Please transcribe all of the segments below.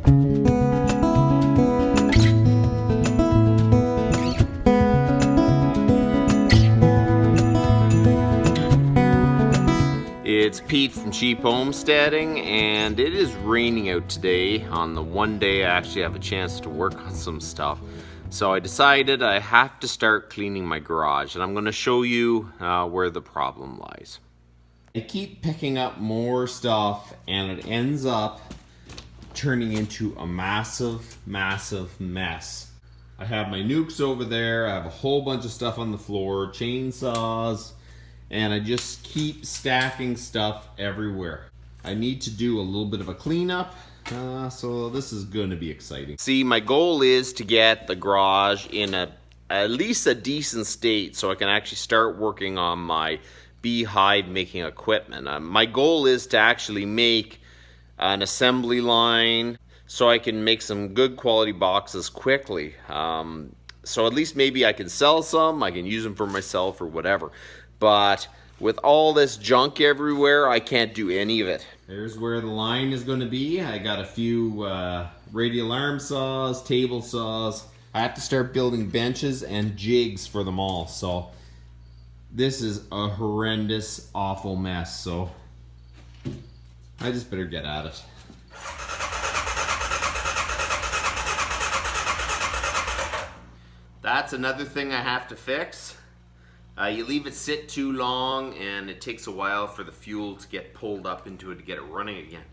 It's Pete from Cheap Homesteading, and it is raining out today on the one day I actually have a chance to work on some stuff. So I decided I have to start cleaning my garage, and I'm going to show you where the problem lies. I keep picking up more stuff, and it ends up turning into a massive mess. I have my nukes over there, I have a whole bunch of stuff on the floor, chainsaws, and I just keep stacking stuff everywhere. I need to do a little bit of a cleanup, so this is going to be exciting. See, my goal is to get the garage in at least a decent state so I can actually start working on my beehive making equipment. My goal is to actually make an assembly line so I can make some good quality boxes quickly. So at least maybe I can sell some, I can use them for myself or whatever. But with all this junk everywhere, I can't do any of it. There's where the line is going to be. I got a few radial arm saws, table saws. I have to start building benches and jigs for them all. So this is a horrendous, awful mess. So I just better get at it. That's another thing I have to fix. You leave it sit too long and it takes a while for the fuel to get pulled up into it to get it running again.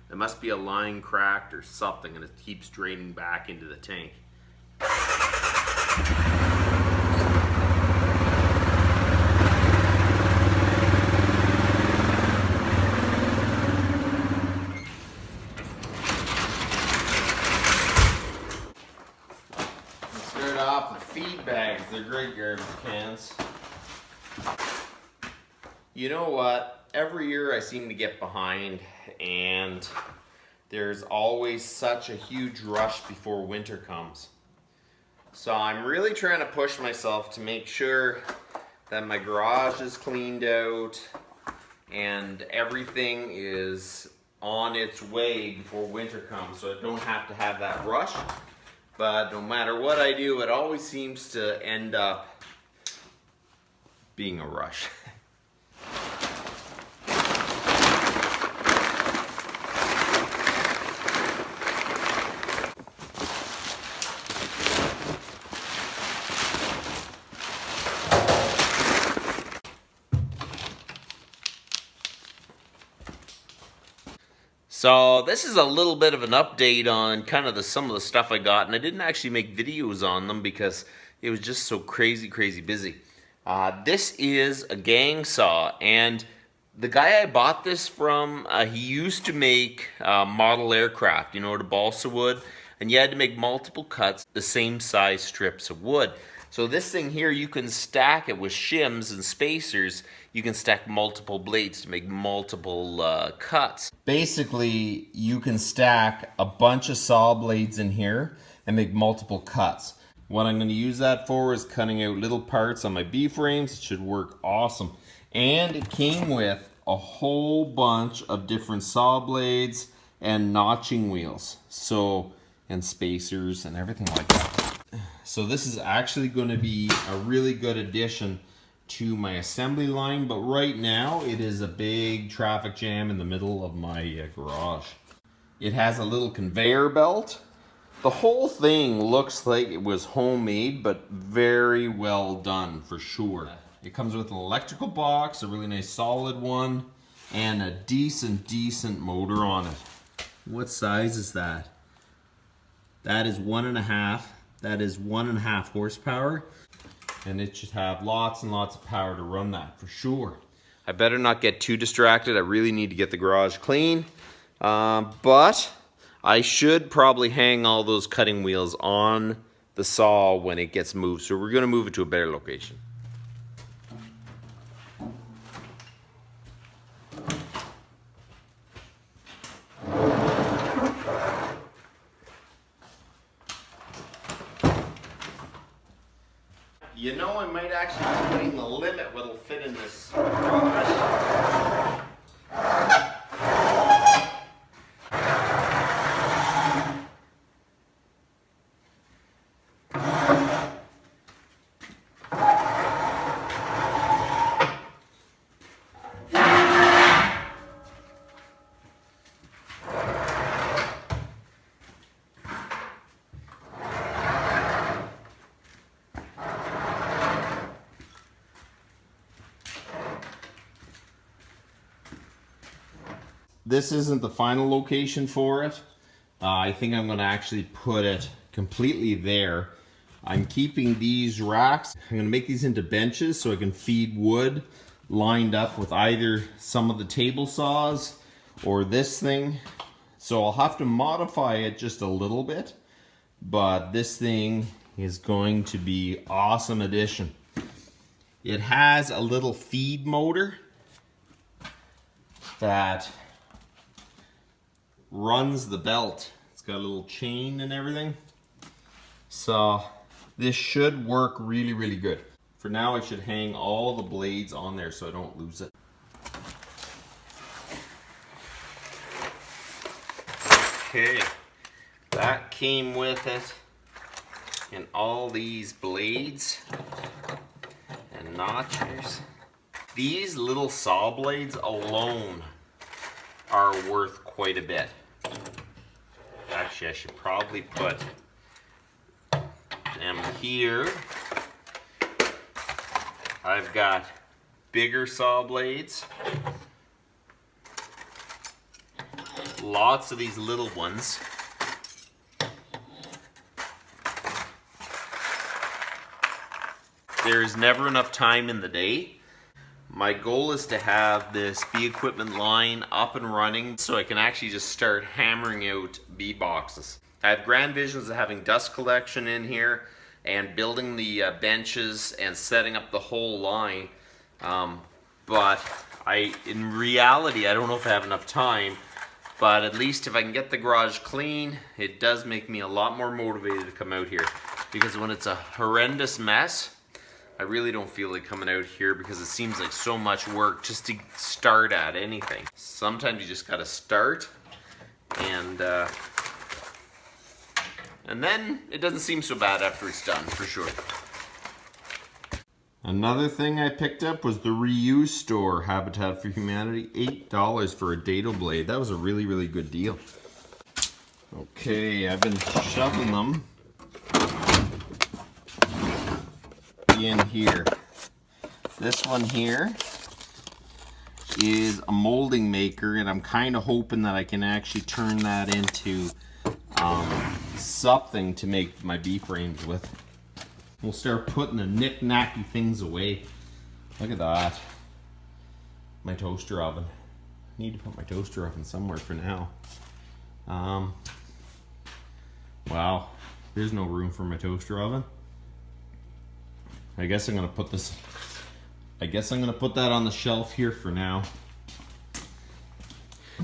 There must be a line cracked or something and it keeps draining back into the tank. Let's start off with feed bags. They're great garbage cans. You know what? Every year I seem to get behind, and there's always such a huge rush before winter comes. So I'm really trying to push myself to make sure that my garage is cleaned out and everything is on its way before winter comes, so I don't have to have that rush. But no matter what I do, it always seems to end up being a rush. So this is a little bit of an update on kind of some of the stuff I got, and I didn't actually make videos on them because it was just so crazy busy. This is a gang saw, and the guy I bought this from, he used to make model aircraft, you know, the balsa wood, and you had to make multiple cuts, the same size strips of wood. So this thing here, you can stack it with shims and spacers. You can stack multiple blades to make multiple cuts. Basically, you can stack a bunch of saw blades in here and make multiple cuts. What I'm going to use that for is cutting out little parts on my B-frames. It should work awesome. And it came with a whole bunch of different saw blades and notching wheels. So, and spacers and everything like that. So this is actually going to be a really good addition to my assembly line, but right now it is a big traffic jam in the middle of my garage. It has a little conveyor belt. The whole thing looks like it was homemade, but very well done for sure. It comes with an electrical box, a really nice solid one, and a decent motor on it. What size is that? That is 1.5. That is 1.5 horsepower, and it should have lots and lots of power to run that for sure. I better not get too distracted. I really need to get the garage clean, but I should probably hang all those cutting wheels on the saw when it gets moved. So we're going to move it to a better location. You know, I might actually be putting the limit what'll fit in this garage. This isn't the final location for it. I think I'm going to actually put it completely there. I'm keeping these racks. I'm going to make these into benches so I can feed wood lined up with either some of the table saws or this thing. So I'll have to modify it just a little bit, but this thing is going to be awesome addition. It has a little feed motor that runs the belt. It's got a little chain and everything. So this should work really, really good. For now, I should hang all the blades on there so I don't lose it. Okay, that came with it, and all these blades and notchers. These little saw blades alone are worth quite a bit. Actually, I should probably put them here. I've got bigger saw blades. Lots of these little ones. There is never enough time in the day. My goal is to have this bee equipment line up and running so I can actually just start hammering out bee boxes. I have grand visions of having dust collection in here and building the benches and setting up the whole line. But in reality, I don't know if I have enough time. But at least if I can get the garage clean, it does make me a lot more motivated to come out here. Because when it's a horrendous mess, I really don't feel like coming out here because it seems like so much work just to start at anything. Sometimes you just gotta start, and then it doesn't seem so bad after it's done, for sure. Another thing I picked up was the reuse store, Habitat for Humanity, $8 for a dado blade. That was a really, really good deal. Okay, I've been shoving them in here. This one here is a molding maker, and I'm kind of hoping that I can actually turn that into something to make my bee frames with. We'll start putting the knick-knacky things away. Look at that. My toaster oven. I need to put my toaster oven somewhere for now. Wow, there's no room for my toaster oven. I guess I'm gonna put this, that on the shelf here for now.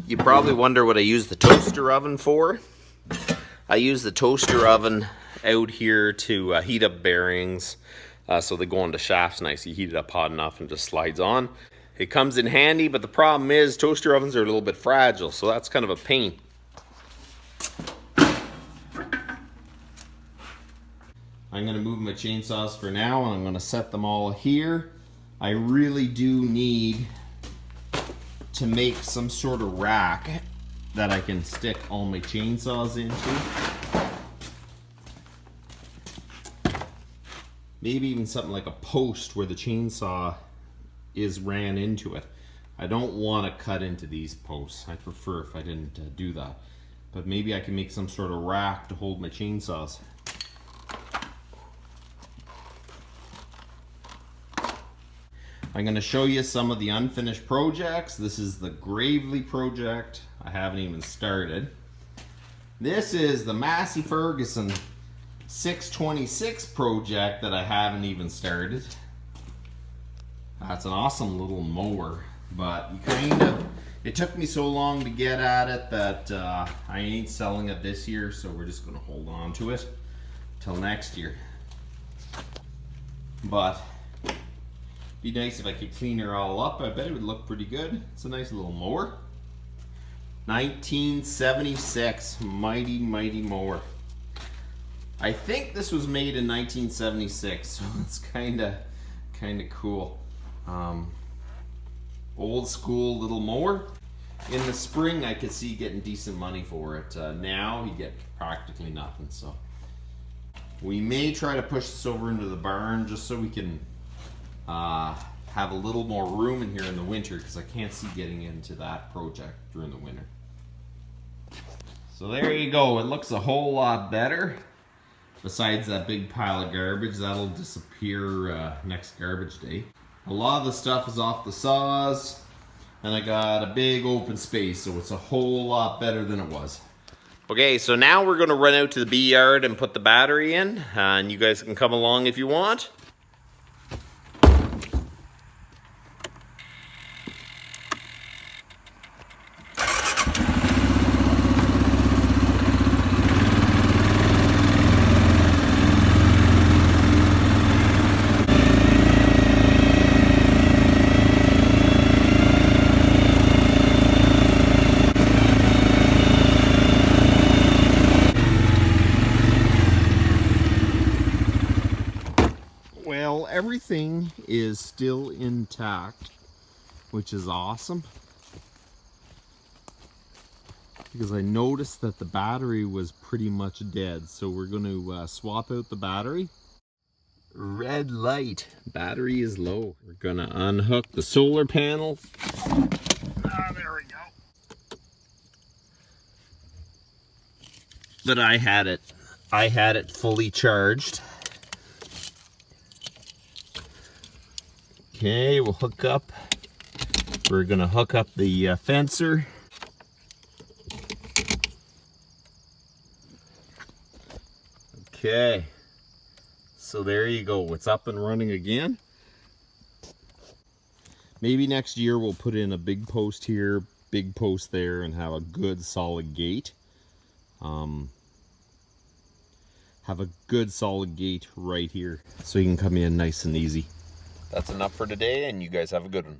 You probably wonder what I use the toaster oven for. I use the toaster oven out here to heat up bearings so they go onto shafts nice. You heat it up hot enough and it just slides on. It comes in handy, but the problem is toaster ovens are a little bit fragile, so that's kind of a pain. I'm going to move my chainsaws for now, and I'm going to set them all here. I really do need to make some sort of rack that I can stick all my chainsaws into. Maybe even something like a post where the chainsaw is ran into it. I don't want to cut into these posts. I'd prefer if I didn't do that. But maybe I can make some sort of rack to hold my chainsaws. I'm going to show you some of the unfinished projects. This is the Gravely project. I haven't even started. This is the Massey Ferguson 626 project that I haven't even started. That's an awesome little mower, but it took me so long to get at it that I ain't selling it this year, so we're just going to hold on to it till next year. But be nice if I could clean her all up. I bet it would look pretty good. It's a nice little mower. 1976, mighty, mighty mower. I think this was made in 1976, so it's kind of cool. Old school little mower. In the spring, I could see getting decent money for it. Now you get practically nothing. So we may try to push this over into the barn just so we can have a little more room in here in the winter because I can't see getting into that project during the winter. So there you go. It looks a whole lot better. Besides that big pile of garbage, that'll disappear next garbage day. A lot of the stuff is off the saws, and I got a big open space, so it's a whole lot better than it was. Okay, so now we're gonna run out to the bee yard and put the battery in, and you guys can come along if you want. Well, everything is still intact, which is awesome. Because I noticed that the battery was pretty much dead, so we're going to swap out the battery. Red light, battery is low. We're going to unhook the solar panel. There we go. But I had it fully charged. Okay, we'll hook up. We're gonna hook up the fencer. Okay, so there you go. It's up and running again. Maybe next year we'll put in a big post here, big post there, and have a good solid gate. Have a good solid gate right here so you can come in nice and easy. That's enough for today, and you guys have a good one.